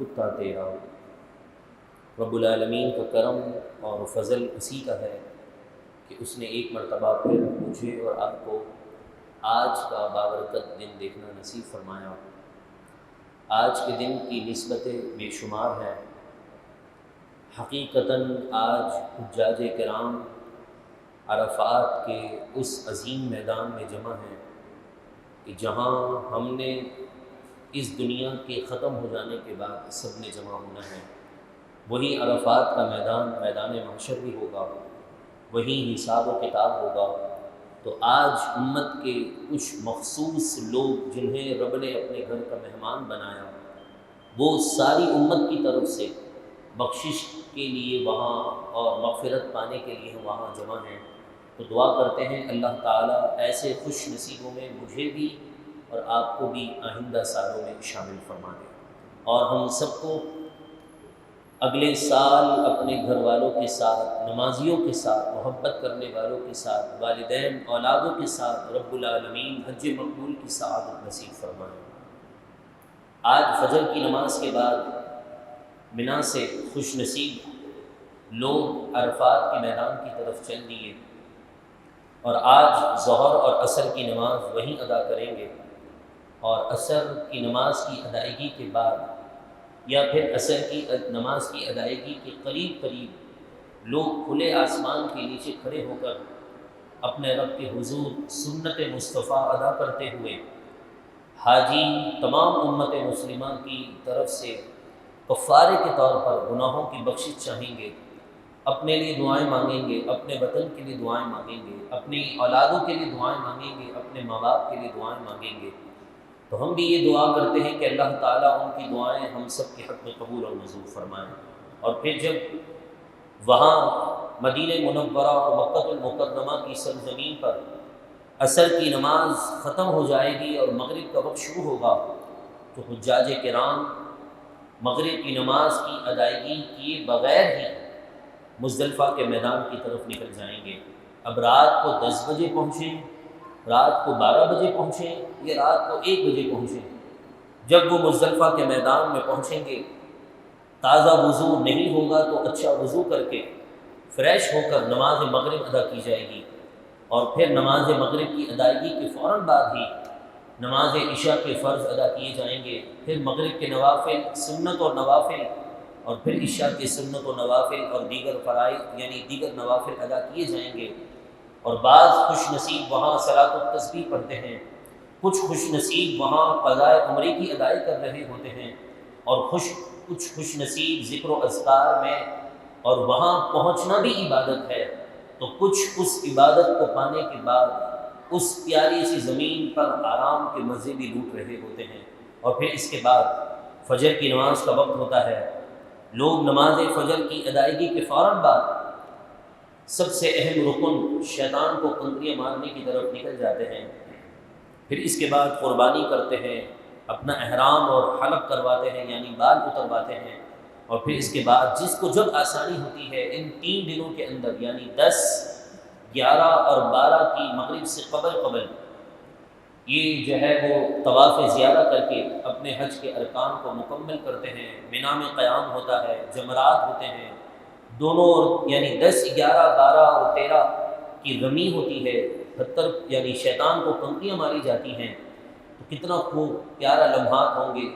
کتا تیرا۔ رب العالمین کا کرم اور فضل اسی کا ہے کہ اس نے ایک مرتبہ پھر مجھے اور آپ کو آج کا بابرکت دن دیکھنا نصیب فرمایا۔ آج کے دن کی نسبتیں بے شمار ہیں۔ حقیقتاً آج حجاج کرام عرفات کے اس عظیم میدان میں جمع ہیں کہ جہاں ہم نے اس دنیا کے ختم ہو جانے کے بعد سب نے جمع ہونا ہے۔ وہی عرفات کا میدان میدان محشر بھی ہوگا، وہی حساب و کتاب ہوگا۔ تو آج امت کے کچھ مخصوص لوگ جنہیں رب نے اپنے گھر کا مہمان بنایا، وہ ساری امت کی طرف سے بخشش کے لیے وہاں اور مغفرت پانے کے لیے ہم وہاں جمع ہیں۔ تو دعا کرتے ہیں اللہ تعالیٰ ایسے خوش نصیبوں میں مجھے بھی اور آپ کو بھی آئندہ سالوں میں شامل فرما دے، اور ہم سب کو اگلے سال اپنے گھر والوں کے ساتھ، نمازیوں کے ساتھ، محبت کرنے والوں کے ساتھ، والدین اولادوں کے ساتھ رب العالمین حج مقبول کی سعادت نصیب فرمائے۔ آج فجر کی نماز کے بعد منا سے خوش نصیب لوگ عرفات کے میدان کی طرف چل دیے، اور آج ظہر اور عصر کی نماز وہیں ادا کریں گے، اور عصر کی نماز کی ادائیگی کے بعد یا پھر عصر کی نماز کی ادائیگی کے قریب لوگ کھلے آسمان کے نیچے کھڑے ہو کر اپنے رب کے حضور سنت مصطفیٰ ادا کرتے ہوئے حاجی تمام امت مسلمہ کی طرف سے کفارے کے طور پر گناہوں کی بخشش چاہیں گے، اپنے لیے دعائیں مانگیں گے، اپنے وطن کے لیے دعائیں مانگیں گے، اپنی اولادوں کے لیے دعائیں مانگیں گے، اپنے ماں باپ کے لیے دعائیں مانگیں گے۔ تو ہم بھی یہ دعا کرتے ہیں کہ اللہ تعالیٰ ان کی دعائیں ہم سب کے حق میں قبول اور منظور فرمائیں۔ اور پھر جب وہاں مدینہ منورہ اور مکہ المکرمہ کی سرزمین پر عصر کی نماز ختم ہو جائے گی اور مغرب کا وقت شروع ہوگا، تو حجاج کرام مغرب کی نماز کی ادائیگی کیے بغیر ہی مزدلفہ کے میدان کی طرف نکل جائیں گے۔ اب رات کو 10 بجے پہنچیں، رات کو 12 بجے پہنچیں یا رات کو 1 بجے پہنچیں، جب وہ مزدلفہ کے میدان میں پہنچیں گے، تازہ وضو نہیں ہوگا تو اچھا وضو کر کے فریش ہو کر نماز مغرب ادا کی جائے گی، اور پھر نماز مغرب کی ادائیگی کے فوراً بعد ہی نماز عشاء کے فرض ادا کیے جائیں گے، پھر مغرب کے نوافل، سنت اور نوافل، اور پھر عشاء کے سنت و نوافل اور دیگر فرائض یعنی دیگر نوافل ادا کیے جائیں گے۔ اور بعض خوش نصیب وہاں صلاۃ التسبیح پڑھتے ہیں، کچھ خوش نصیب وہاں قضائے عمرے کی ادائی کر رہے ہوتے ہیں، اور کچھ خوش نصیب ذکر و اذکار میں، اور وہاں پہنچنا بھی عبادت ہے، تو کچھ اس عبادت کو پانے کے بعد اس پیاری سی زمین پر آرام کے مزے بھی لوٹ رہے ہوتے ہیں۔ اور پھر اس کے بعد فجر کی نماز کا وقت ہوتا ہے، لوگ نماز فجر کی ادائیگی کے فوراً بعد سب سے اہم رکن شیطان کو کنکریاں مارنے کی طرف نکل جاتے ہیں، پھر اس کے بعد قربانی کرتے ہیں، اپنا احرام اور حلق کرواتے ہیں یعنی بال اترواتے ہیں، اور پھر اس کے بعد جس کو جب آسانی ہوتی ہے ان 3 دنوں کے اندر یعنی 10، 11 اور 12 کی مغرب سے قبل یہ جو ہے وہ طواف زیارہ کر کے اپنے حج کے ارکان کو مکمل کرتے ہیں۔ منا میں قیام ہوتا ہے، جمرات ہوتے ہیں دونوں، یعنی 10، 11، 12 اور 13 کی رمی ہوتی ہے، 70 یعنی شیطان کو کنکریاں ماری جاتی ہیں۔ تو کتنا خوب پیارا لمحات ہوں گے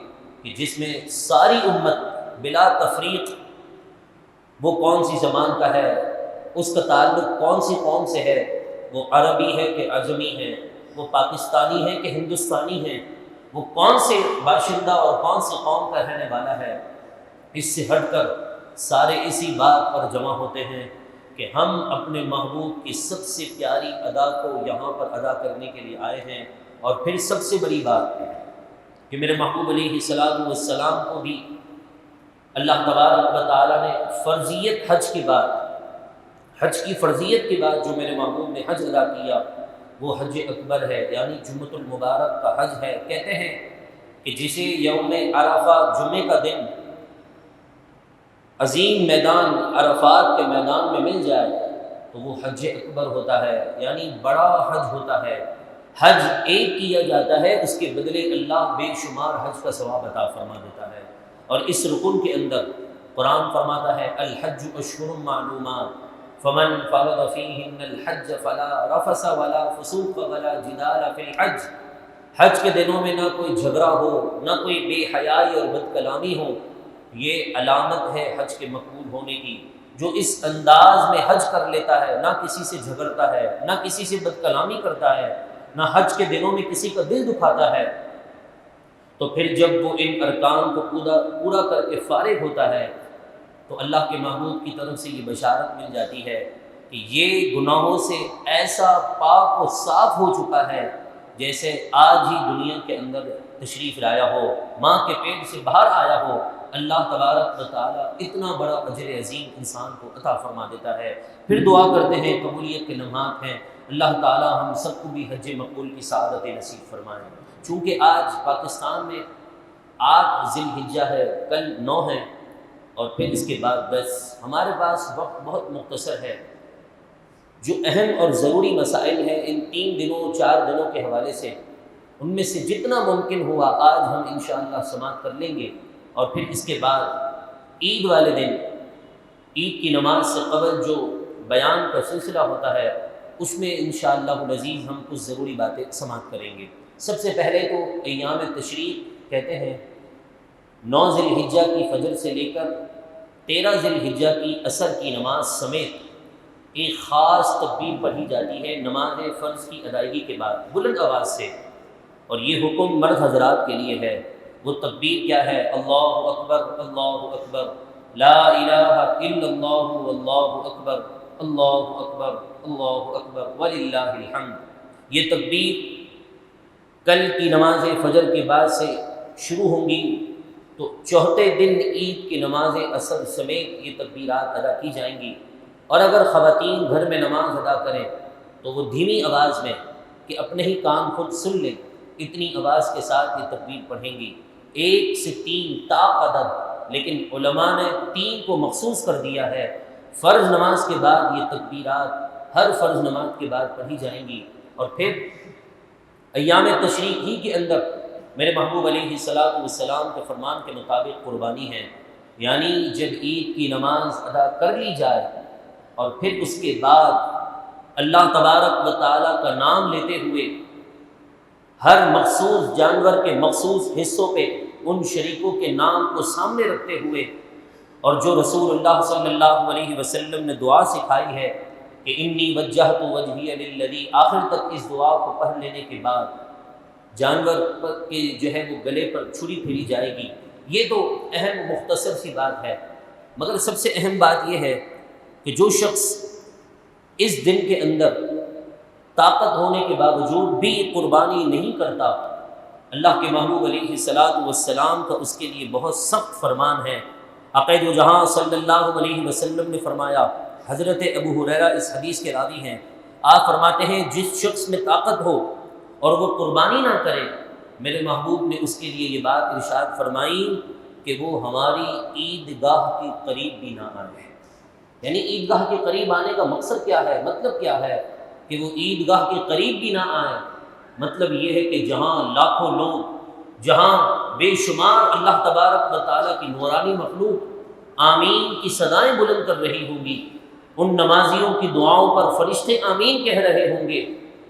کہ جس میں ساری امت بلا تفریق، وہ کون سی زبان کا ہے، اس کا تعلق کون سی قوم سے ہے، وہ عربی ہے کہ عجمی ہے، وہ پاکستانی ہے کہ ہندوستانی ہے، وہ کون سے باشندہ اور کون سی قوم کا رہنے والا ہے، اس سے ہٹ کر سارے اسی بات پر جمع ہوتے ہیں کہ ہم اپنے محبوب کی سب سے پیاری ادا کو یہاں پر ادا کرنے کے لیے آئے ہیں۔ اور پھر سب سے بڑی بات کہ میرے محبوب علیہ الصلوۃ والسلام کو بھی اللہ تبارک و تعالیٰ نے فرضیت حج کے بعد، حج کی فرضیت کے بعد جو میرے محبوب نے حج ادا کیا وہ حج اکبر ہے، یعنی جمعۃ المبارک کا حج ہے۔ کہتے ہیں کہ جسے یوم عرفہ جمعے کا دن عظیم میدان عرفات کے میدان میں مل جائے تو وہ حج اکبر ہوتا ہے، یعنی بڑا حج ہوتا ہے۔ حج ایک کیا جاتا ہے، اس کے بدلے اللہ بے شمار حج کا ثواب عطا فرما دیتا ہے۔ اور اس رکن کے اندر قرآن فرماتا ہے الحج اشہر معلومات فمن فرض فیہن الحج فلا رفث ولا فسوق ولا جدال فی الحج، حج کے دنوں میں نہ کوئی جھگڑا ہو، نہ کوئی بے حیائی اور بد کلامی ہو۔ یہ علامت ہے حج کے مقبول ہونے کی۔ جو اس انداز میں حج کر لیتا ہے، نہ کسی سے جھگڑتا ہے، نہ کسی سے بد کلامی کرتا ہے، نہ حج کے دنوں میں کسی کا دل دکھاتا ہے، تو پھر جب وہ ان ارکان کو پورا کر کے فارغ ہوتا ہے تو اللہ کے محبوب کی طرف سے یہ بشارت مل جاتی ہے کہ یہ گناہوں سے ایسا پاک و صاف ہو چکا ہے جیسے آج ہی دنیا کے اندر تشریف لایا ہو، ماں کے پیٹ سے باہر آیا ہو۔ اللہ تبارک و تعالیٰ اتنا بڑا اجر عظیم انسان کو عطا فرما دیتا ہے۔ پھر دعا کرتے ہیں، قبولیت کے لمحات ہیں، اللہ تعالیٰ ہم سب کو بھی حج مقبول کی سعادت نصیب فرمائیں۔ چونکہ آج پاکستان میں 8 ذی الحجہ ہے، کل 9 ہے اور پھر اس کے بعد 10۔ ہمارے پاس وقت بہت مختصر ہے۔ جو اہم اور ضروری مسائل ہیں ان 3 دنوں 4 دنوں کے حوالے سے، ان میں سے جتنا ممکن ہوا آج ہم انشاءاللہ سماعت کر لیں گے، اور پھر اس کے بعد عید والے دن، عید کی نماز سے قبل جو بیان کا سلسلہ ہوتا ہے اس میں انشاءاللہ العزیز ہم کچھ ضروری باتیں سماعت کریں گے۔ سب سے پہلے تو ایام تشریق کہتے ہیں 9 ذی الحجہ کی فجر سے لے کر 13 ذی الحجہ کی عصر کی نماز سمیت ایک خاص تکبیر پڑھی جاتی ہے نماز فرض کی ادائیگی کے بعد بلند آواز سے، اور یہ حکم مرد حضرات کے لیے ہے۔ وہ تکبیر کیا ہے؟ اللہ اکبر اللہ اکبر، لا الہ الا اللہ واللہ اکبر، اللہ اکبر اللہ اکبر وللہ الحمد۔ یہ تکبیر کل کی نماز فجر کے بعد سے شروع ہوں گی تو چوتھے دن عید کی نماز عصر سمیت یہ تکبیرات ادا کی جائیں گی۔ اور اگر خواتین گھر میں نماز ادا کریں تو وہ دھیمی آواز میں کہ اپنے ہی کان خود سن لیں، اتنی آواز کے ساتھ یہ تکبیر پڑھیں گی 1 سے 3 تا عدد، لیکن علماء نے 3 کو مخصوص کر دیا ہے۔ فرض نماز کے بعد یہ تکبیرات ہر فرض نماز کے بعد پڑھی جائیں گی، اور پھر ایام تشریق ہی کے اندر میرے محبوب علیہ السلام کے فرمان کے مطابق قربانی ہے، یعنی جب عید کی نماز ادا کر لی جائے اور پھر اس کے بعد اللہ تبارک و تعالیٰ کا نام لیتے ہوئے ہر مخصوص جانور کے مخصوص حصوں پہ ان شریکوں کے نام کو سامنے رکھتے ہوئے، اور جو رسول اللہ صلی اللہ علیہ وسلم نے دعا سکھائی ہے کہ انی وجہت وجہی للذی، آخر تک اس دعا کو پڑھ لینے کے بعد جانور کے جو ہے وہ گلے پر چھری پھیری جائے گی۔ یہ تو اہم مختصر سی بات ہے، مگر سب سے اہم بات یہ ہے کہ جو شخص اس دن کے اندر طاقت ہونے کے باوجود بھی قربانی نہیں کرتا، اللہ کے محبوب علیہ السلام کا اس کے لیے بہت سخت فرمان ہے۔ عقید و جہاں صلی اللہ علیہ وسلم نے فرمایا، حضرت ابو ہریرہ اس حدیث کے راوی ہیں، آپ فرماتے ہیں جس شخص میں طاقت ہو اور وہ قربانی نہ کرے، میرے محبوب نے اس کے لیے یہ بات ارشاد فرمائی کہ وہ ہماری عیدگاہ کے قریب بھی نہ آئے۔ یعنی عیدگاہ کے قریب آنے کا مقصد کیا ہے، مطلب کیا ہے کہ وہ عیدگاہ کے قریب بھی نہ آئیں؟ مطلب یہ ہے کہ جہاں لاکھوں لوگ، جہاں بے شمار اللہ تبارک و تعالیٰ کی نورانی مخلوق آمین کی صدائیں بلند کر رہی ہوں گی، ان نمازیوں کی دعاؤں پر فرشتے آمین کہہ رہے ہوں گے،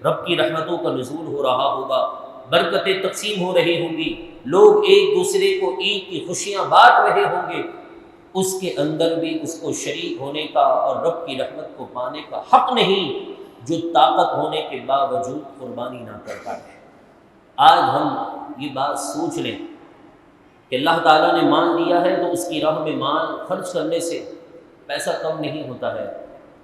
رب کی رحمتوں کا نزول ہو رہا ہوگا، برکتیں تقسیم ہو رہی ہوں گی، لوگ ایک دوسرے کو عید کی خوشیاں بانٹ رہے ہوں گے، اس کے اندر بھی اس کو شریک ہونے کا اور رب کی رحمت کو پانے کا حق نہیں جو طاقت ہونے کے باوجود قربانی نہ کر پائے۔ آج ہم یہ بات سوچ لیں کہ اللہ تعالیٰ نے مال دیا ہے تو اس کی راہ میں مال خرچ کرنے سے پیسہ کم نہیں ہوتا ہے،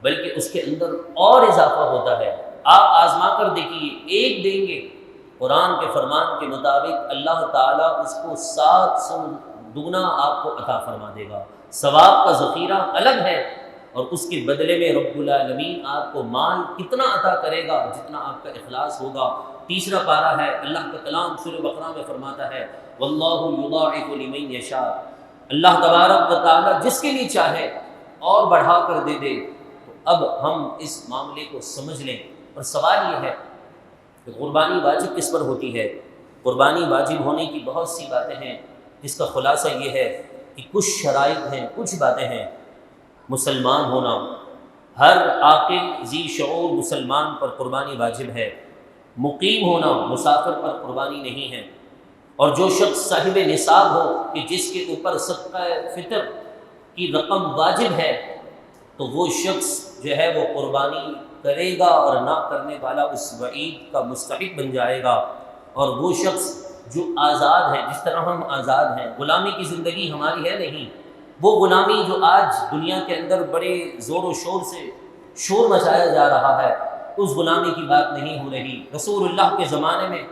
بلکہ اس کے اندر اور اضافہ ہوتا ہے۔ آپ آزما کر دیکھیے، ایک دیں گے، قرآن کے فرمان کے مطابق اللہ تعالیٰ اس کو 700 دگنا آپ کو عطا فرما دے گا۔ ثواب کا ذخیرہ الگ ہے، اور اس کے بدلے میں رب العالمین آپ کو مال کتنا عطا کرے گا جتنا آپ کا اخلاص ہوگا۔ تیسرا پارہ ہے، اللہ کا کلام سورہ بقرہ میں فرماتا ہے واللہ یضاعف لمن یشاء، اللہ تبارک و تعالیٰ جس کے لیے چاہے اور بڑھا کر دے دے۔ تو اب ہم اس معاملے کو سمجھ لیں، اور سوال یہ ہے کہ قربانی واجب کس پر ہوتی ہے؟ قربانی واجب ہونے کی بہت سی باتیں ہیں، جس کا خلاصہ یہ ہے کہ کچھ شرائط ہیں، کچھ باتیں ہیں۔ مسلمان ہونا، ہر عاقل ذی شعور مسلمان پر قربانی واجب ہے۔ مقیم ہونا، مسافر پر قربانی نہیں ہے۔ اور جو شخص صاحب نصاب ہو کہ جس کے اوپر صدقہ فطر کی رقم واجب ہے، تو وہ شخص جو ہے وہ قربانی کرے گا، اور نہ کرنے والا اس وعید کا مستحق بن جائے گا۔ اور وہ شخص جو آزاد ہے، جس طرح ہم آزاد ہیں، غلامی کی زندگی ہماری ہے نہیں، وہ غلامی جو آج دنیا کے اندر بڑے زور و شور سے شور مچایا جا رہا ہے، اس غلامی کی بات نہیں ہو رہی۔ رسول اللہ کے زمانے میں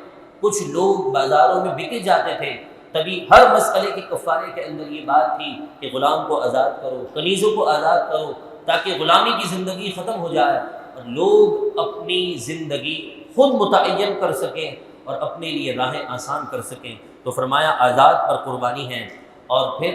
کچھ لوگ بازاروں میں بکے جاتے تھے، تبھی ہر مسئلے کے کفارے کے اندر یہ بات تھی کہ غلام کو آزاد کرو، کنیزوں کو آزاد کرو، تاکہ غلامی کی زندگی ختم ہو جائے اور لوگ اپنی زندگی خود متعین کر سکیں اور اپنے لیے راہیں آسان کر سکیں۔ تو فرمایا آزاد پر قربانی ہے۔ اور پھر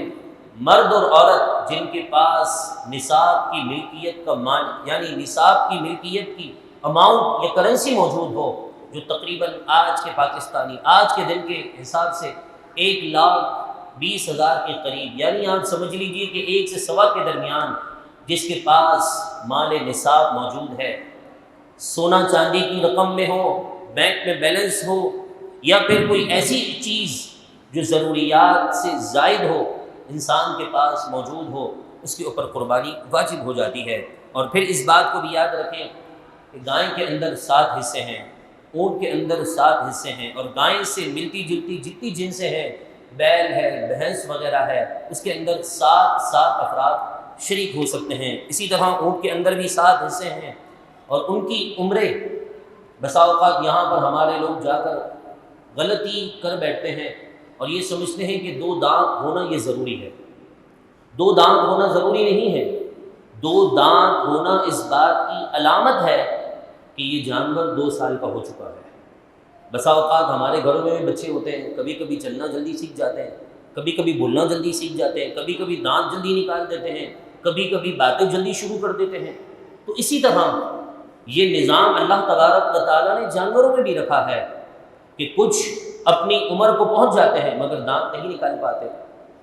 مرد اور عورت جن کے پاس نصاب کی ملکیت کا مال، یعنی نصاب کی ملکیت کی اماؤنٹ یا کرنسی موجود ہو، جو تقریباً آج کے پاکستانی آج کے دن کے حساب سے 1,20,000 کے قریب، یعنی آپ سمجھ لیجئے کہ 1 سے سوا کے درمیان جس کے پاس مال نصاب موجود ہے، سونا چاندی کی رقم میں ہو، بینک میں بیلنس ہو، یا پھر کوئی ایسی چیز جو ضروریات سے زائد ہو انسان کے پاس موجود ہو، اس کے اوپر قربانی واجب ہو جاتی ہے۔ اور پھر اس بات کو بھی یاد رکھیں کہ گائے کے اندر 7 حصے ہیں، اونٹ کے اندر 7 حصے ہیں، اور گائے سے ملتی جلتی جتنی جنسیں ہیں، بیل ہے، بھینس وغیرہ ہے، اس کے اندر 7 افراد شریک ہو سکتے ہیں۔ اسی طرح اونٹ کے اندر بھی 7 حصے ہیں، اور ان کی عمریں بسا اوقات یہاں پر ہمارے لوگ جا کر غلطی کر بیٹھتے ہیں اور یہ سمجھتے ہیں کہ 2 دانت ہونا یہ ضروری ہے۔ 2 دانت ہونا ضروری نہیں ہے۔ 2 دانت ہونا اس بات کی علامت ہے کہ یہ جانور 2 سال کا ہو چکا ہے۔ بسا اوقات ہمارے گھروں میں بھی بچے ہوتے ہیں، کبھی کبھی چلنا جلدی سیکھ جاتے ہیں، کبھی کبھی بولنا جلدی سیکھ جاتے ہیں، کبھی کبھی دانت جلدی نکال دیتے ہیں، کبھی کبھی باتیں جلدی شروع کر دیتے ہیں۔ تو اسی طرح یہ نظام اللہ تبارک و تعالیٰ نے جانوروں میں بھی رکھا ہے کہ کچھ اپنی عمر کو پہنچ جاتے ہیں مگر دانت نہیں نکال پاتے،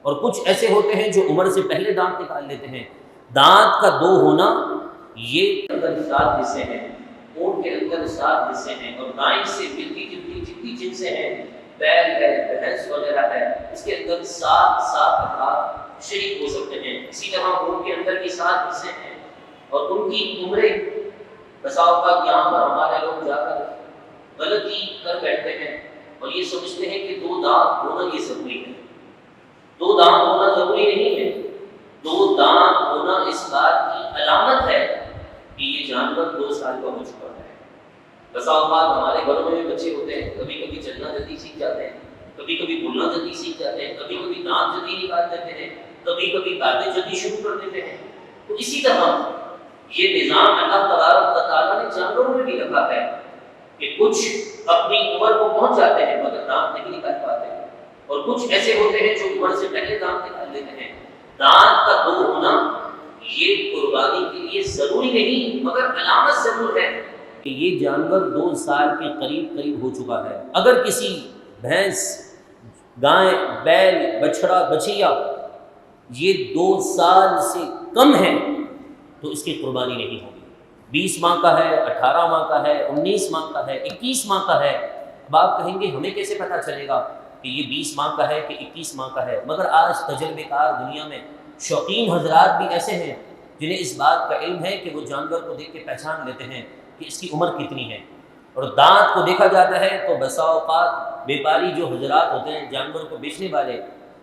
اور کچھ ایسے ہوتے ہیں جو عمر سے پہلے دانت نکال لیتے ہیں۔ دانت کا 2 ہونا یہ اندر 7 حصے ہیں، اونٹ کے اندر 7 حصے ہیں، اور گائے سے ملتی جلتی جتنی جنسیں ہیں، بیل ہے، بھینس وغیرہ ہے، اس کے اندر 7 افراد شریک ہو سکتے ہیں۔ اسی طرح اونٹ کے اندر بھی 7 حصے ہیں، اور ان کی عمریں بسا اوقات یہاں پر ہمارے لوگ جا کر غلطی کر بیٹھتے ہیں اور یہ سمجھتے ہیں کہ 2 دانت ہونا یہ ضروری ہے۔ 2 دانت ہونا ضروری نہیں ہے۔ 2 دانت ہونا اس بات کی علامت ہے کہ یہ جانور 2 سال کا ہو چکا ہے۔ بسا اوقات ہمارے گھروں میں بھی بچے ہوتے ہیں، کبھی کبھی چلنا جلدی سیکھ جاتے ہیں، کبھی کبھی بولنا جلدی سیکھ جاتے ہیں، کبھی کبھی دانت جلدی نکال دیتے ہیں، کبھی کبھی باتیں جلدی شروع کر دیتے ہیں۔ تو اسی طرح یہ نظام اللہ تبارک و تعالیٰ نے جانوروں میں بھی رکھا ہے کہ کچھ اپنی عمر کو پہنچ جاتے ہیں مگر دانت نہیں نکال پاتے، اور کچھ ایسے ہوتے ہیں جو عمر سے پہلے دانت نکال لیتے ہیں۔ دانت کا 2 ہونا یہ قربانی کے لیے ضروری نہیں مگر علامت ضرور ہے کہ یہ جانور 2 سال کے قریب ہو چکا ہے۔ اگر کسی بھینس، گائے، بیل، بچڑا، بچیا یہ 2 سال سے کم ہے تو اس کی قربانی نہیں ہوگی۔ 20 ماہ کا ہے، 18 ماہ کا ہے، 19 ماہ کا ہے، 21 ماہ کا ہے۔ اب آپ کہیں گے ہمیں کیسے پتہ چلے گا کہ یہ 20 ماہ کا ہے کہ 21 ماہ کا ہے؟ مگر آج تجربے کار دنیا میں شوقین حضرات بھی ایسے ہیں جنہیں اس بات کا علم ہے کہ وہ جانور کو دیکھ کے پہچان لیتے ہیں کہ اس کی عمر کتنی ہے۔ اور دانت کو دیکھا جاتا ہے تو بسا اوقات بیپاری جو حضرات ہوتے ہیں، جانور کو بیچنے والے،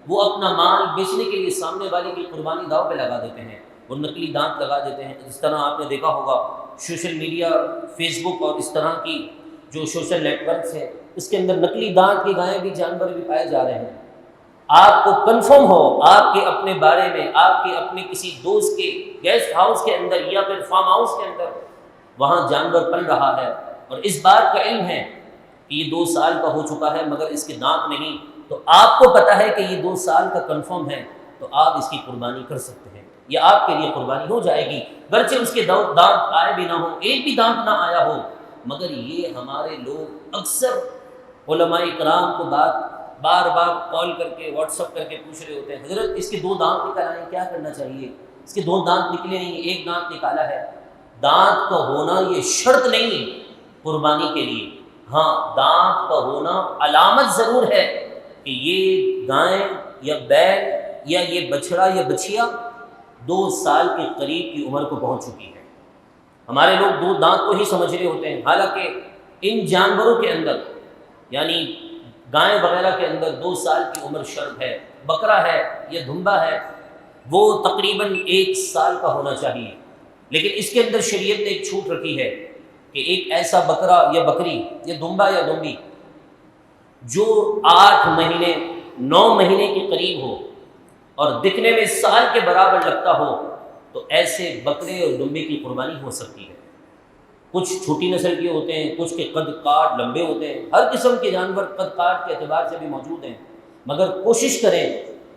وہ اپنا مال بیچنے کے لیے سامنے والے کی قربانی داؤ پہ لگا دیتے ہیں، وہ نقلی دانت لگا دیتے ہیں۔ جس طرح آپ نے دیکھا ہوگا سوشل میڈیا، فیس بک اور اس طرح کی جو سوشل نیٹ ورکس ہیں، اس کے اندر نقلی دانت کی گائیں بھی، جانور بھی پائے جا رہے ہیں۔ آپ کو کنفرم ہو آپ کے اپنے بارے میں، آپ کے اپنے کسی دوست کے گیسٹ ہاؤس کے اندر یا پھر فارم ہاؤس کے اندر وہاں جانور پل رہا ہے اور اس بات کا علم ہے کہ یہ 2 سال کا ہو چکا ہے مگر اس کے دانت نہیں، تو آپ کو پتہ ہے کہ یہ 2 سال کا کنفرم ہے، تو آپ اس کی قربانی کر سکتے ہیں، یہ آپ کے لیے قربانی ہو جائے گی، گرچہ اس کے دانت آئے بھی نہ ہو، ایک بھی دانت نہ آیا ہو۔ مگر یہ ہمارے لوگ اکثر علماء کرام کو بات بار بار کال کر کے واٹس ایپ کر کے پوچھ رہے ہوتے ہیں حضرت اس کے 2 دانت نکل آئے کیا کرنا چاہیے، اس کے 2 دانت نکلے نہیں، 1 دانت نکالا ہے۔ دانت کا ہونا یہ شرط نہیں ہے قربانی کے لیے، ہاں دانت کا ہونا علامت ضرور ہے کہ یہ گائے یا بیل یا یہ بچڑا یا بچیا 2 سال کے قریب کی عمر کو پہنچ چکی ہے۔ ہمارے لوگ 2 دانت کو ہی سمجھ رہے ہوتے ہیں، حالانکہ ان جانوروں کے اندر یعنی گائے وغیرہ کے اندر 2 سال کی عمر شرط ہے، بکرا ہے یا دھمبا ہے وہ تقریباً 1 سال کا ہونا چاہیے، لیکن اس کے اندر شریعت نے ایک چھوٹ رکھی ہے کہ ایک ایسا بکرا یا بکری یا دھمبا یا دھمبی جو 8 مہینے 9 مہینے کے قریب ہو اور دکھنے میں سال کے برابر لگتا ہو تو ایسے بکرے اور دھمبے کی قربانی ہو سکتی ہے۔ کچھ چھوٹی نسل کے ہوتے ہیں، کچھ کے قد کاٹ لمبے ہوتے ہیں، ہر قسم کے جانور قد کاٹ کے اعتبار سے بھی موجود ہیں، مگر کوشش کریں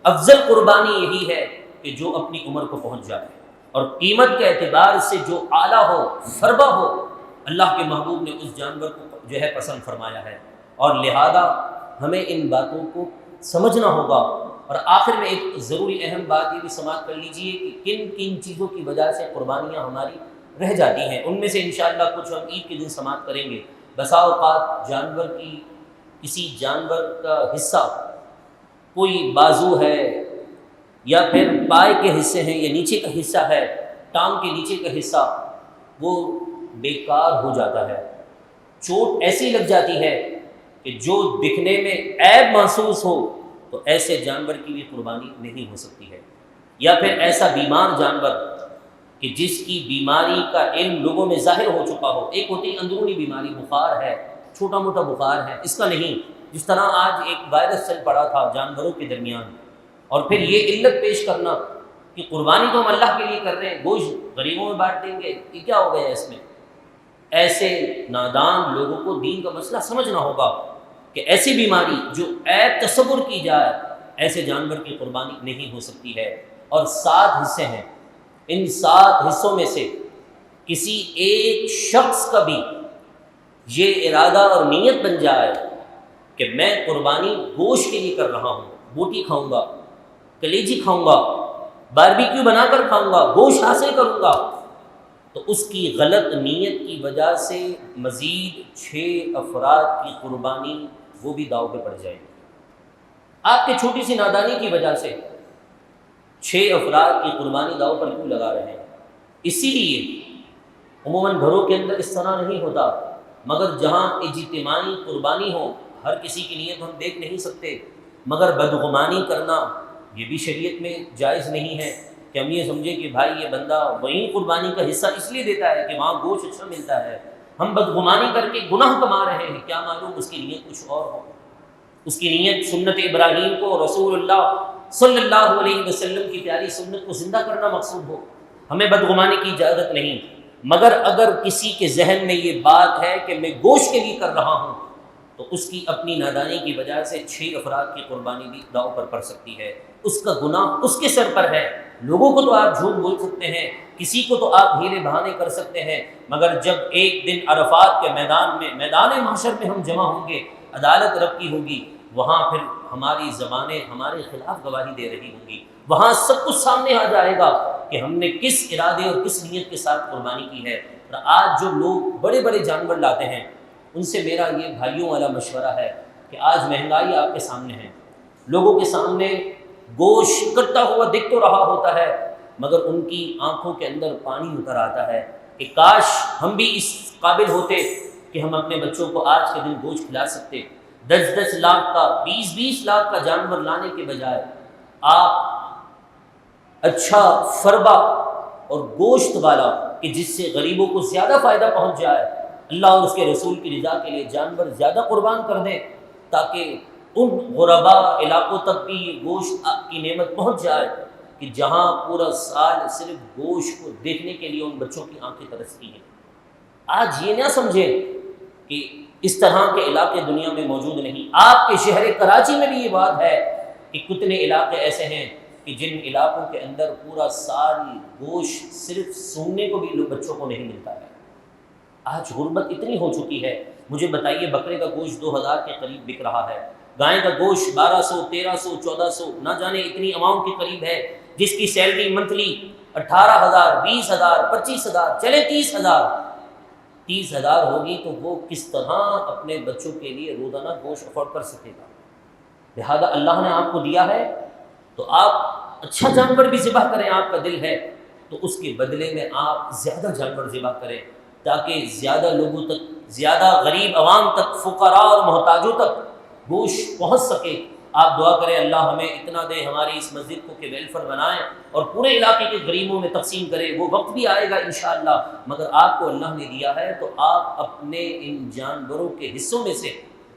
افضل قربانی یہی ہے کہ جو اپنی عمر کو پہنچ جائے اور قیمت کے اعتبار سے جو اعلیٰ ہو فربا ہو، اللہ کے محبوب نے اس جانور کو جو ہے پسند فرمایا ہے، اور لہذا ہمیں ان باتوں کو سمجھنا ہوگا۔ اور آخر میں ایک ضروری اہم بات یہ بھی سماعت کر لیجئے کہ کن کن چیزوں کی وجہ سے قربانیاں ہماری رہ جاتی ہیں، ان میں سے انشاءاللہ کچھ ہم عید کے دن سماعت کریں گے۔ بسا اوقات جانور کی کسی جانور کا حصہ کوئی بازو ہے یا پھر پائے کے حصے ہیں یا نیچے کا حصہ ہے، ٹانگ کے نیچے کا حصہ، وہ بیکار ہو جاتا ہے، چوٹ ایسی لگ جاتی ہے کہ جو دکھنے میں عیب محسوس ہو تو ایسے جانور کی بھی قربانی نہیں ہو سکتی ہے۔ یا پھر ایسا بیمار جانور کہ جس کی بیماری کا علم لوگوں میں ظاہر ہو چکا ہو، ایک ہوتی ہے اندرونی بیماری، بخار ہے، چھوٹا موٹا بخار ہے، اس کا نہیں، جس طرح آج ایک وائرس چل پڑا تھا جانوروں کے درمیان، اور پھر یہ علت پیش کرنا کہ قربانی تو ہم اللہ کے لیے کر رہے ہیں، گوشت غریبوں میں بانٹ دیں گے، یہ کیا ہو گیا اس میں؟ ایسے نادان لوگوں کو دین کا مسئلہ سمجھنا ہوگا کہ ایسی بیماری جو عیب تصور کی جائے ایسے جانور کی قربانی نہیں ہو سکتی ہے۔ اور 7 حصے ہیں، ان 7 حصوں میں سے کسی ایک شخص کا بھی یہ ارادہ اور نیت بن جائے کہ میں قربانی گوشت کے لیے کر رہا ہوں، بوٹی کھاؤں گا، کلیجی کھاؤں گا، باربیکیو بنا کر کھاؤں گا، گوشت حاصل کروں گا، تو اس کی غلط نیت کی وجہ سے مزید 6 افراد کی قربانی وہ بھی داؤ پہ پڑ جائے گی۔ آپ کے چھوٹی سی نادانی کی وجہ سے 6 افراد کی قربانی داؤ پر کیوں لگا رہے ہیں؟ اسی لیے عموماً گھروں کے اندر اس طرح نہیں ہوتا، مگر جہاں اجتماعی قربانی ہو، ہر کسی کی نیت ہم دیکھ نہیں سکتے، مگر بدگمانی کرنا یہ بھی شریعت میں جائز نہیں ہے کہ ہم یہ سمجھیں کہ بھائی یہ بندہ وہیں قربانی کا حصہ اس لیے دیتا ہے کہ وہاں گوشت اچھا ملتا ہے، ہم بدگمانی کر کے گناہ کما رہے ہیں، کیا معلوم اس کی نیت کچھ اور ہو، اس کی نیت سنت ابراہیم کو، رسول اللہ صلی اللہ علیہ وسلم کی پیاری سنت کو زندہ کرنا مقصود ہو۔ ہمیں بدگمانی کی اجازت نہیں، مگر اگر کسی کے ذہن میں یہ بات ہے کہ میں گوشت کے لیے کر رہا ہوں تو اس کی اپنی نادانی کی وجہ سے 6 افراد کی قربانی بھی داؤ پر پڑ سکتی ہے، اس کا گناہ اس کے سر پر ہے۔ لوگوں کو تو آپ جھوٹ بول سکتے ہیں، کسی کو تو آپ ہیلے بہانے کر سکتے ہیں، مگر جب ایک دن عرفات کے میدان میں، میدان محشر میں ہم جمع ہوں گے، عدالت رب کی ہوگی، وہاں پھر ہماری زبانیں ہمارے خلاف گواہی دے رہی ہوں گی، وہاں سب کچھ سامنے آ جائے گا کہ ہم نے کس ارادے اور کس نیت کے ساتھ قربانی کی ہے۔ اور آج جو لوگ بڑے بڑے جانور لاتے ہیں، ان سے میرا یہ بھائیوں والا مشورہ ہے کہ آج مہنگائی آپ کے سامنے ہے، لوگوں کے سامنے گوشت کٹتا ہوا دکھ تو رہا ہوتا ہے، مگر ان کی آنکھوں کے اندر پانی اتر آتا ہے کہ کاش ہم بھی اس قابل ہوتے کہ ہم اپنے بچوں کو آج کے دن گوشت کھلا سکتے۔ 10 لاکھ کا، 20 لاکھ کا جانور لانے کے بجائے آپ اچھا فربا اور گوشت والا کہ جس سے غریبوں کو زیادہ فائدہ پہنچ جائے، اللہ اور اس کے رسول کی رضا کے لیے جانور زیادہ قربان کر دیں تاکہ ان غربا علاقوں تک بھی یہ گوشت کی نعمت پہنچ جائے کہ جہاں پورا سال صرف گوشت کو دیکھنے کے لیے ان بچوں کی آنکھیں ترستی ہیں۔ آج یہ نہ سمجھیں کہ اس طرح کے علاقے دنیا میں موجود نہیں۔ آپ کے شہر کراچی میں بھی یہ بات ہے کہ کتنے علاقے ایسے ہیں کہ جن علاقوں کے اندر پورا سال گوشت صرف سونگنے کو بھی بچوں کو نہیں ملتا ہے۔ آج غربت اتنی ہو چکی ہے، مجھے بتائیے بکرے کا گوشت 2000 کے قریب بک رہا ہے، گائے کا گوشت 1200 1300 1400 نہ جانے اتنی اماؤنٹ کے قریب ہے، جس کی سیلری منتھلی 18,000 20,000 25,000 چلے 30,000 ہوگی، تو وہ کس طرح اپنے بچوں کے لیے روزانہ گوشت افورڈ کر سکے گا؟ لہذا اللہ نے آپ کو دیا ہے تو آپ اچھا جانور بھی ذبح کریں، آپ کا دل ہے تو اس کے بدلے میں آپ زیادہ جانور ذبح کریں، تاکہ زیادہ لوگوں تک، زیادہ غریب عوام تک، فقراء اور محتاجوں تک گوشت پہنچ سکے۔ آپ دعا کریں اللہ ہمیں اتنا دے ہماری اس مسجد کو کہ ویلفر بنائیں اور پورے علاقے کے غریبوں میں تقسیم کرے۔ وہ وقت بھی آئے گا انشاءاللہ، مگر آپ کو اللہ نے دیا ہے تو آپ اپنے ان جانوروں کے حصوں میں سے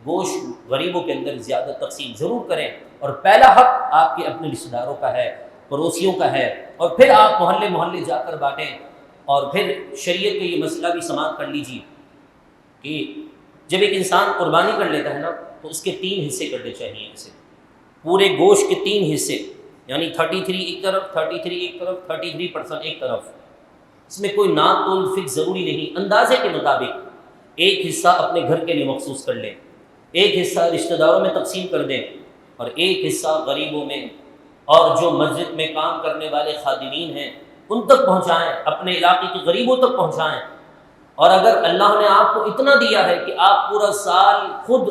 گوشت غریبوں کے اندر زیادہ تقسیم ضرور کریں، اور پہلا حق آپ کے اپنے رشتہ داروں کا ہے، پڑوسیوں کا ہے، اور پھر آپ محلے محلے جا کر بانٹیں۔ اور پھر شریعت کا یہ مسئلہ بھی سماعت کر لیجیے کہ جب ایک انسان قربانی کر لیتا ہے نا تو اس کے 3 حصے کرنے چاہیے، اسے پورے گوشت کے 3 حصے، یعنی 33 ایک طرف، 33 ایک طرف، 33% ایک طرف۔ اس میں کوئی ناپ تول فکس ضروری نہیں، اندازے کے مطابق ایک حصہ اپنے گھر کے لیے مخصوص کر لیں، ایک حصہ رشتہ داروں میں تقسیم کر دیں، اور ایک حصہ غریبوں میں، اور جو مسجد میں کام کرنے والے خادمین ہیں ان تک پہنچائیں، اپنے علاقے کے غریبوں تک پہنچائیں۔ اور اگر اللہ نے آپ کو اتنا دیا ہے کہ آپ پورا سال خود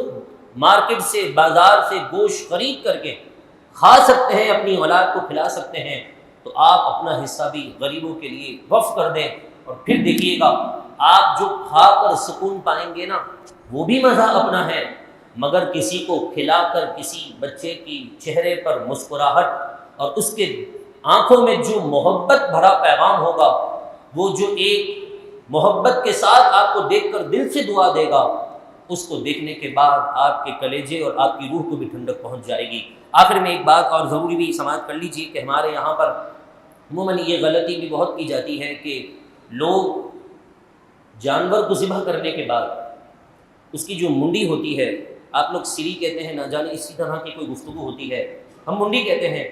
مارکیٹ سے، بازار سے گوشت خرید کر کے کھا سکتے ہیں، اپنی اولاد کو کھلا سکتے ہیں، تو آپ اپنا حصہ بھی غریبوں کے لیے وقف کر دیں۔ اور پھر دیکھیے گا آپ جو کھا کر سکون پائیں گے نا، وہ بھی مزہ اپنا ہے، مگر کسی کو کھلا کر کسی بچے کی چہرے پر مسکراہٹ اور اس کے آنکھوں میں جو محبت بھرا پیغام ہوگا، وہ جو ایک محبت کے ساتھ آپ کو دیکھ کر دل سے دعا دے گا، اس کو دیکھنے کے بعد آپ کے کلیجے اور آپ کی روح کو بھی ٹھنڈک پہنچ جائے گی۔ آخر میں ایک بات اور ضروری بھی سماعت کر لیجیے کہ ہمارے یہاں پر عموماً یہ غلطی بھی بہت کی جاتی ہے کہ لوگ جانور کو ذبح کرنے کے بعد اس کی جو منڈی ہوتی ہے، آپ لوگ سری کہتے ہیں، نہ جانے اسی طرح کی کوئی گفتگو ہوتی ہے، ہم منڈی کہتے ہیں،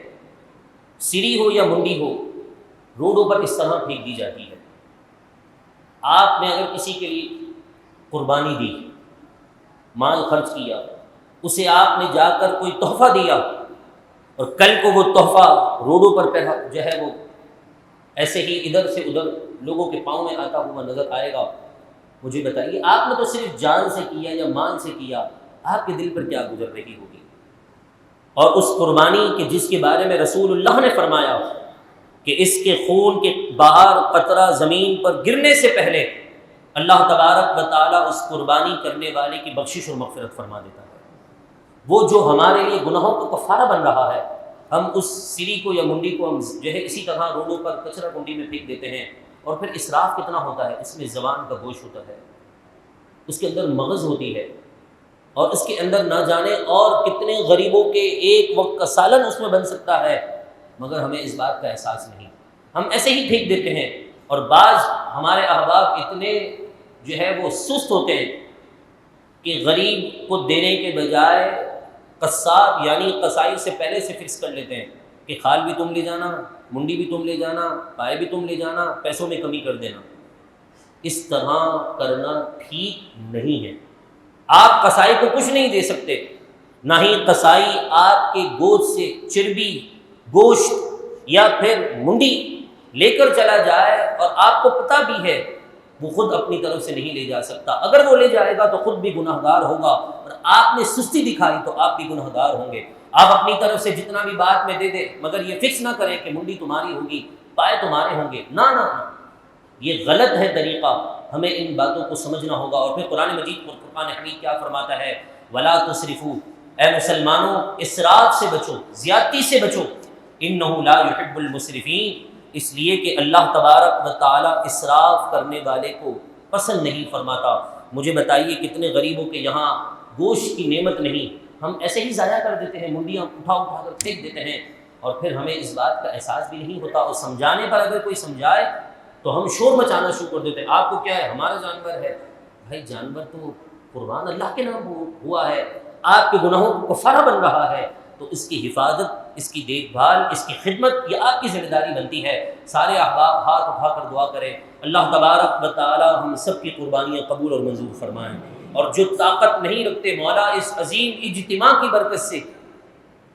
سری ہو یا منڈی ہو، روڈوں پر اس طرح پھینک دی جاتی ہے۔ آپ نے اگر کسی کے لیے قربانی دی، مال خرچ کیا، اسے آپ نے جا کر کوئی تحفہ دیا، اور کل کو وہ تحفہ روڈوں پر جو ہے وہ ایسے ہی ادھر سے ادھر لوگوں کے پاؤں میں آتا ہوا نظر آئے گا، مجھے بتائیے آپ نے تو صرف جان سے کیا یا مال سے کیا، آپ کے دل پر کیا گزر رہی ہوگی؟ اور اس قربانی کے جس کے بارے میں رسول اللہ نے فرمایا کہ اس کے خون کے باہر قطرہ زمین پر گرنے سے پہلے اللہ تبارک و تعالیٰ اس قربانی کرنے والے کی بخشش اور مغفرت فرما دیتا ہے۔ وہ جو ہمارے لیے گناہوں کا کفارہ بن رہا ہے، ہم اس سری کو یا منڈی کو ہم جو ہے اسی طرح روڈوں پر کچرا کنڈی میں پھینک دیتے ہیں۔ اور پھر اسراف کتنا ہوتا ہے، اس میں زبان کا گوشت ہوتا ہے، اس کے اندر مغز ہوتی ہے، اور اس کے اندر نہ جانے اور کتنے غریبوں کے ایک وقت کا سالن اس میں بن سکتا ہے، مگر ہمیں اس بات کا احساس نہیں، ہم ایسے ہی پھینک دیتے ہیں۔ اور بعض ہمارے احباب اتنے جو ہے وہ سست ہوتے ہیں کہ غریب کو دینے کے بجائے قصاب یعنی قصائی سے پہلے سے فکس کر لیتے ہیں کہ کھال بھی تم لے جانا، منڈی بھی تم لے جانا، پائے بھی تم لے جانا، پیسوں میں کمی کر دینا۔ اس طرح کرنا ٹھیک نہیں ہے۔ آپ قصائی کو کچھ نہیں دے سکتے، نہ ہی قصائی آپ کے گود سے چربی، گوشت یا پھر منڈی لے کر چلا جائے، اور آپ کو پتہ بھی ہے وہ خود اپنی طرف سے نہیں لے جا سکتا، اگر وہ لے جائے گا تو خود بھی گناہ گار ہوگا، اور آپ نے سستی دکھائی تو آپ بھی گناہ گار ہوں گے۔ آپ اپنی طرف سے جتنا بھی بات میں دے دیں، مگر یہ فکس نہ کریں کہ منڈی تمہاری ہوگی، پائے تمہارے ہوں گے، نہ نہ، یہ غلط ہے طریقہ، ہمیں ان باتوں کو سمجھنا ہوگا۔ اور پھر قرآن مجید اور قرآن حمید کیا فرماتا ہے؟ وَلَا تُسْرِفُوا، اے مسلمانوں اسراف سے بچو، زیادتی سے بچو، إِنَّهُ لَا يُحِبُّ الْمُسْرِفِينَ، اس لیے کہ اللہ تبارک و تعالیٰ اسراف کرنے والے کو پسند نہیں فرماتا۔ مجھے بتائیے کتنے غریبوں کے یہاں گوشت کی نعمت نہیں، ہم ایسے ہی ضائع کر دیتے ہیں، منڈیاں اٹھا کر پھینک دیتے ہیں، اور پھر ہمیں اس بات کا احساس بھی نہیں ہوتا، اور سمجھانے پر اگر کوئی سمجھائے تو ہم شور مچانا شروع کر دیتے ہیں، آپ کو کیا ہے، ہمارا جانور ہے۔ بھائی جانور تو قربان اللہ کے نام ہوا ہے، آپ کے گناہوں کو کفارہ بن رہا ہے، تو اس کی حفاظت، اس کی دیکھ بھال، اس کی خدمت یہ آپ کی ذمہ داری بنتی ہے۔ سارے احباب ہاتھ اٹھا کر دعا کریں، اللہ تبارک و تعالی ہم سب کی قربانیاں قبول اور منظور فرمائیں۔ اور جو طاقت نہیں رکھتے مولا اس عظیم اجتماع کی برکت سے،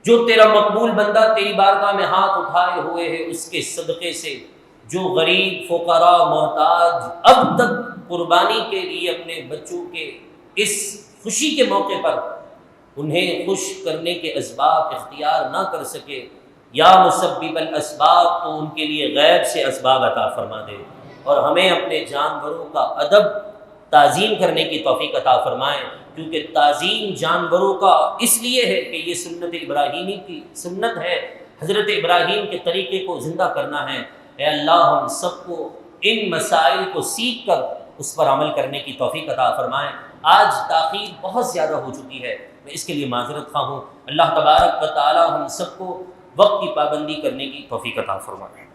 جو تیرا مقبول بندہ تیری بارگاہ میں ہاتھ اٹھائے ہوئے ہے اس کے صدقے سے، جو غریب فقراء محتاج اب تک قربانی کے لیے اپنے بچوں کے اس خوشی کے موقع پر انہیں خوش کرنے کے اسباب اختیار نہ کر سکے، یا مسبب الاسباب، تو ان کے لیے غیب سے اسباب عطا فرما دے، اور ہمیں اپنے جانوروں کا ادب تعظیم کرنے کی توفیق عطا فرمائے، کیونکہ تعظیم جانوروں کا اس لیے ہے کہ یہ سنت ابراہیمی کی سنت ہے، حضرت ابراہیم کے طریقے کو زندہ کرنا ہے۔ اے اللہ ہم سب کو ان مسائل کو سیکھ کر اس پر عمل کرنے کی توفیق عطا فرمائے۔ آج تاخیر بہت زیادہ ہو چکی ہے، میں اس کے لیے معذرت خواہ ہوں۔ اللہ تبارک و تعالی ہم سب کو وقت کی پابندی کرنے کی توفیق عطا فرمائے۔